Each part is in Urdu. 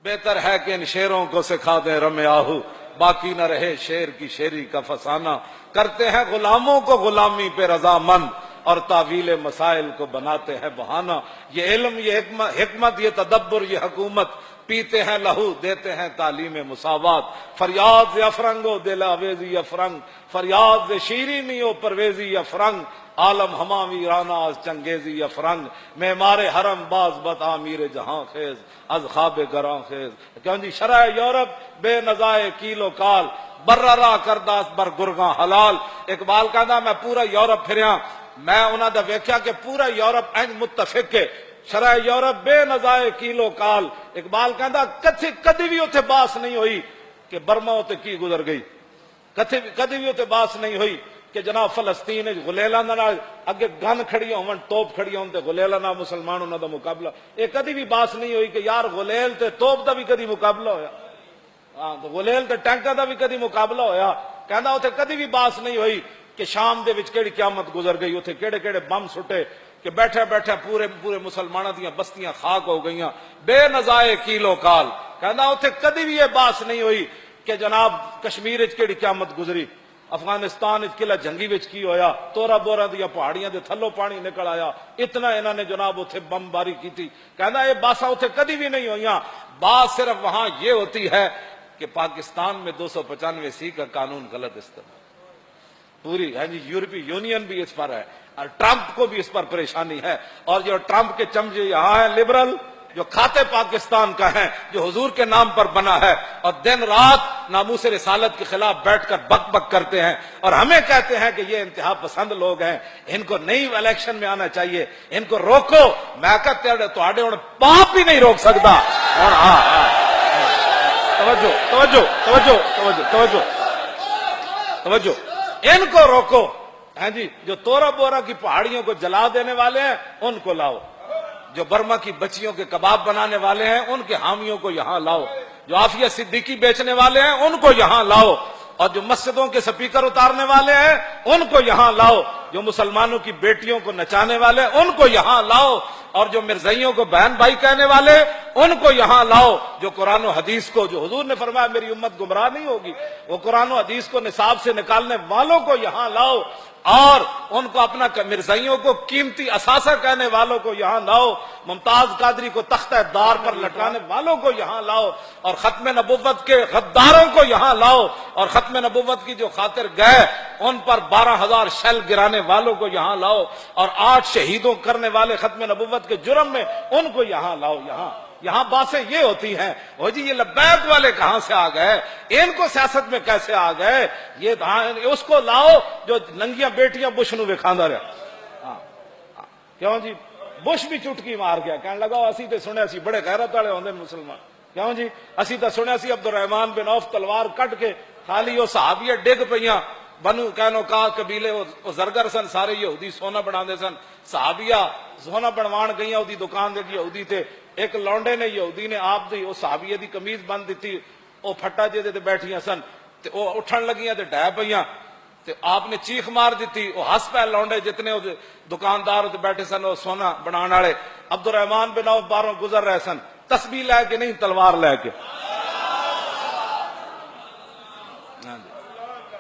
بہتر ہے کہ ان شیروں کو سکھا دیں رم آہو، باقی نہ رہے شیر کی شیری کا فسانہ۔ کرتے ہیں غلاموں کو غلامی پہ رضامند، اور تعویل مسائل کو بناتے ہیں بہانہ۔ یہ علم، یہ حکمت، یہ تدبر، یہ حکومت، پیتے ہیں لہو دیتے ہیں تعلیم مساوات۔ فریاد افرنگو دل آویزی افرنگ، فریاد شیرینی و پرویزی افرنگ، عالم ہما ویرانہ از چنگیزی افرنگ، معمار حرم باز بد آمیر جہاں خیز، از خواب گراں خیز۔ کیوں جی شرع یورپ بے نزائے کیل و کال، بررا کرداس بر گرگاں حلال۔ اقبال کہندا میں پورا یورپ پھریا، میں انہاں دا ویکھیا کہ پورا یورپ انج متفق ہے، شرع یورپ بے نزائے کیل و کال۔ اقبال کہندا کدی بھی اتھے باس نہیں ہوئی کہ برما اتھے کی گزر گئی، کدی بھی اتھے باس نہیں ہوئی کہ جناب فلسطین غلیلاں نال اگے گن کھڑی ہون، توپ کھڑی ہون تے غلیلاں نال مسلمان انہاں دا مقابلہ۔ یہ کدی بھی باس نہیں ہوئی کہ یار غلیل تے توپ دا بھی کدی مقابلہ ہویا، ہاں غلیل تے ٹینکاں دا بھی کدی مقابلہ ہویا۔ کہندا اتھے کدی بھی باس نہیں ہوئی کہ شام دے وچ کیڑی قیامت گزر گئی، اتھے کیڑے کیڑے بم سٹے کہ بیٹھے بیٹھے پورے مسلماناں دیاں بستیاں خاک ہو گئیاں، بے نزائے کیلو کال۔ کہندا اتھے کدی بھی یہ باس نہیں ہوئی کہ جناب کشمیر وچ کیڑی قیامت گزری، افغانستان وچ قلعہ جنگی وچ کی ہویا، تورا بورا دیاں پہاڑیاں دے تھلوں پانی نکل آیا، اتنا انہاں نے جناب اتھے بم باری کی تھی۔ کہندا یہ باساں اتھے کدی بھی نہیں ہوئیاں، بات صرف وہاں یہ ہوتی ہے کہ پاکستان میں 295 کا قانون غلط استعمال پوری ہے جی، یورپی یونین بھی اس پر ہے اور ٹرمپ کو بھی اس پر پریشانی ہے، اور جو ٹرمپ کے چمچے یہاں ہیں لبرل جو کھاتے پاکستان کا ہیں، جو حضور کے نام پر بنا ہے اور دن رات ناموس رسالت کے خلاف بیٹھ کر بک بک کرتے ہیں اور ہمیں کہتے ہیں کہ یہ انتہا پسند لوگ ہیں، ان کو نئی الیکشن میں آنا چاہیے، ان کو روکو۔ میں کہتے ہیں تو آڑے انہیں پاپ ہی نہیں روک سکتا۔ اور توجہ توجہ توجہ توجہ توجہ توجہ، ان کو روکو۔ ہاں جی، جو تورا بورا کی پہاڑیوں کو جلا دینے والے ہیں ان کو لاؤ، جو برما کی بچیوں کے کباب بنانے والے ہیں ان کے حامیوں کو یہاں لاؤ، جو عافیہ صدیقی بیچنے والے ہیں ان کو یہاں لاؤ، اور جو مسجدوں کے سپیکر اتارنے والے ہیں ان کو یہاں لاؤ، جو مسلمانوں کی بیٹیوں کو نچانے والے ہیں ان کو یہاں لاؤ، اور جو مرزائیوں کو بہن بھائی کہنے والے ان کو یہاں لاؤ، جو قرآن و حدیث کو، جو حضور نے فرمایا میری امت گمراہ نہیں ہوگی، وہ قرآن و حدیث کو نصاب سے نکالنے والوں کو یہاں لاؤ، اور ان کو اپنا مرزائیوں کو قیمتی اثاثہ کہنے والوں کو یہاں لاؤ، ممتاز قادری کو تختہ دار پر لٹکانے والوں کو یہاں لاؤ، اور ختم نبوت کے غداروں کو یہاں لاؤ، اور ختم نبوت کی جو خاطر گئے ان پر 12,000 شیل گرانے والوں کو یہاں لاؤ، اور 8 شہیدوں کرنے والے ختم نبوت کے جرم میں ان کو یہاں لاؤ۔ یہاں باتیں یہ ہوتی ہیں، وہ جی یہ لبیک والے کہاں سے آ گئے، ان کو سیاست میں کیسے آ گئے، یہ اس کو لاؤ جو ننگیاں بیٹیاں بش نو وکھاندا رہا۔ کیوں جی بش بھی چٹکی مار گیا، کہنے لگا اسی تے سنیا سی بڑے غیرت والے ہوندے مسلمان، کیوں جی اسی تے سنیا سی عبد الرحمان بن عوف تلوار کٹ کے خالی وہ صحابیہ ڈگ پئیاں، بنو قینوقاع قبیلے وہ زرگر سن، سارے یہودی سونا بناندے سن، صحابیہ سونا بنوان گئیاں دی دکان دے یہودی تے، ایک لونڈے نے یہودی نے آپ دی وہ صحابیہ دی قمیض بند دیتی، وہ پھٹا جے تے بیٹھیاں سن تے وہ اٹھن لگیاں تے ڈہ پئیاں تے آپ نے چیخ مار دیتی، وہ ہس پے لونڈے جتنے دکاندار تے بیٹھے سن وہ سونا بنان والے، عبد الرحمان بن عوف باہروں گزر رہے سن، تسبیح لے کے نہیں تلوار لے کے۔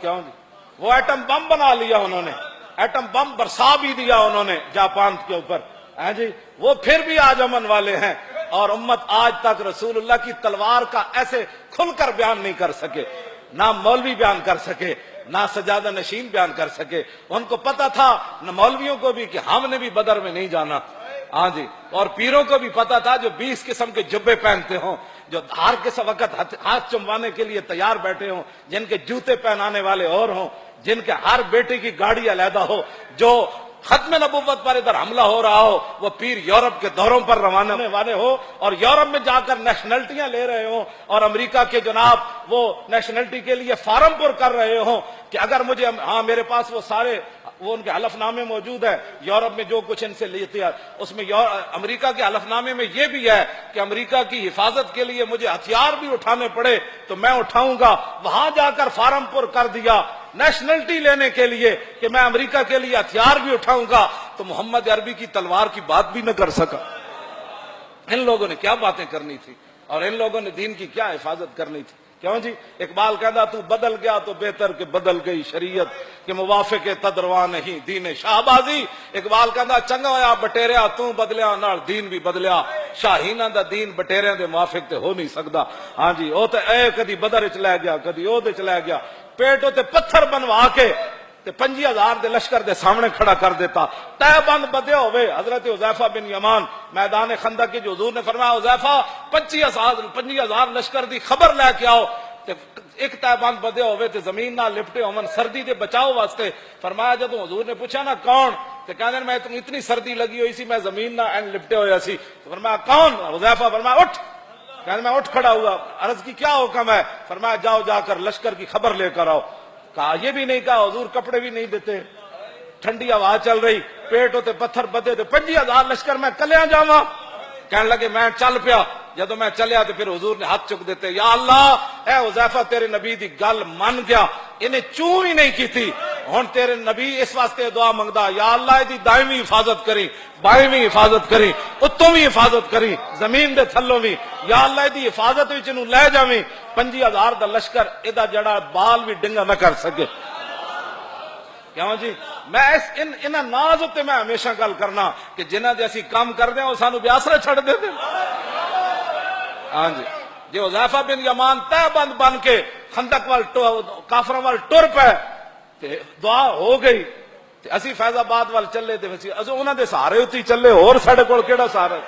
کیوں جی وہ ایٹم بم بنا لیا انہوں نے، ایٹم بم برسا بھی دیا انہوں نے جاپان کے اوپر، ہاں جی وہ پھر بھی آج امن والے ہیں، اور امت آج تک رسول اللہ کی تلوار کا ایسے کھل کر بیان نہیں کر سکے، نہ مولوی بیان کر سکے، نہ سجادہ نشین بیان کر سکے۔ ان کو پتا تھا نہ مولویوں کو بھی کہ ہم نے بھی بدر میں نہیں جانا، ہاں جی، اور پیروں کو بھی پتا تھا جو 20 قسم کے جبے پہنتے ہوں، جو ہر کس وقت ہاتھ چموانے کے لیے تیار بیٹھے ہوں، جن کے جوتے پہنانے والے اور ہوں، جن کے ہر بیٹے کی گاڑی علیحدہ ہو، جو ختم نبوت پر ادھر حملہ ہو رہا ہو وہ پیر یورپ کے دوروں پر روانہ ہونے والے ہو اور یورپ میں جا کر نیشنلٹیاں لے رہے ہوں، اور امریکہ کے جناب وہ نیشنلٹی کے لیے فارم پر کر رہے ہوں کہ اگر مجھے، ہاں میرے پاس وہ سارے وہ ان کے حلف نامے موجود ہے، یورپ میں جو کچھ ان سے لیتے ہیں اس میں امریکہ کے حلف نامے میں یہ بھی ہے کہ امریکہ کی حفاظت کے لیے مجھے ہتھیار بھی اٹھانے پڑے تو میں اٹھاؤں گا۔ وہاں جا کر فارم پر کر دیا نیشنلٹی لینے کے لیے کہ میں امریکہ کے لیے ہتھیار بھی اٹھاؤں گا، تو محمد عربی کی تلوار کی بات بھی نہ کر سکا۔ ان لوگوں نے کیا باتیں کرنی تھی، اور ان لوگوں نے دین کی کیا حفاظت کرنی تھی؟ کیوں جی؟ اقبال کہتا تو بدل گیا تو بہتر کہ بدل گئی شریعت کہ موافق تدروا نہیں دین شاہبازی. اقبال کہتا چنگا ہویا بٹیریا تو بدلیا نال دین بھی بدلیا. شاہیناں دا دین بٹیریاں دے موافق تے ہو نہیں سکدا. ہاں جی او تے اے کدی بدر وچ لے گیا کدی او دے چ لے گیا. پیٹوں تے پتھر بنوا کے تے 50,000 دے لشکر دے سامنے کھڑا کر دیتا. تہ بند بدیا ہوئے. حضرت حذیفہ بن یمان میدان خندق کی جو حضور نے فرمایا حذیفہ 25,000 لشکر دی خبر لے کے آؤ تے ایک تہ بند بدیا ہوئے تے زمین نہ لپٹے ہون سردی دے بچاؤ واسطے. فرمایا جب حضور نے پوچھا نا کون تے کہندے میں اتنی سردی لگی ہوئی سی میں زمین نہ اینڈ لپٹے ہویا سی. فرمایا کون؟ حذیفہ فرمایا اٹھ. کہنے میں اٹھ کھڑا ہوا. عرض کی کیا حکم ہے؟ فرمایا جاؤ جا کر لشکر کی خبر لے کر آؤ. کہا یہ بھی نہیں کہا حضور کپڑے بھی نہیں دیتے, ٹھنڈی ہوا چل رہی, پیٹ ہوتے پتھر بدے تے 50,000 لشکر میں کلیاں جاواں. کہنے لگے میں چل پیا. جدو میں چلیا تو پھر حضور نے ہاتھ چک دیتے, یا اللہ اے حذیفہ تیرے نبی دی گل من گیا, انہیں چوں ہی نہیں کی تھی. ہن تیرے نبی اس واسطے دعا منگدا یا اللہ دی دائمی حفاظت کری, بائیویں حفاظت کری, اتوں بھی حفاظت کری, زمین دے تھلوں بھی. یا اللہ دی حفاظت وچ نو لے جاویں. 50,000 دا لشکر ادا جڑا بال بھی ڈنگا نہ کر سکے. کیوں جی؟ میں اس ان ناز تے میں ہمیشہ گل کرنا کہ جنہاں دے اسی کام کردے ہیں وہ سانو بیاسرے چھڑ دے دے. ہاں جی جی حذیفہ بن یمان تہ بند بن کے خندق وال کافراں وال ٹر پے تے دعا ہو گئی تے اسی فیض آباد وال چلے تے اسی انہاں دے سہارے اُتی چلے, اور ساڈے کول کیڑا سہارا.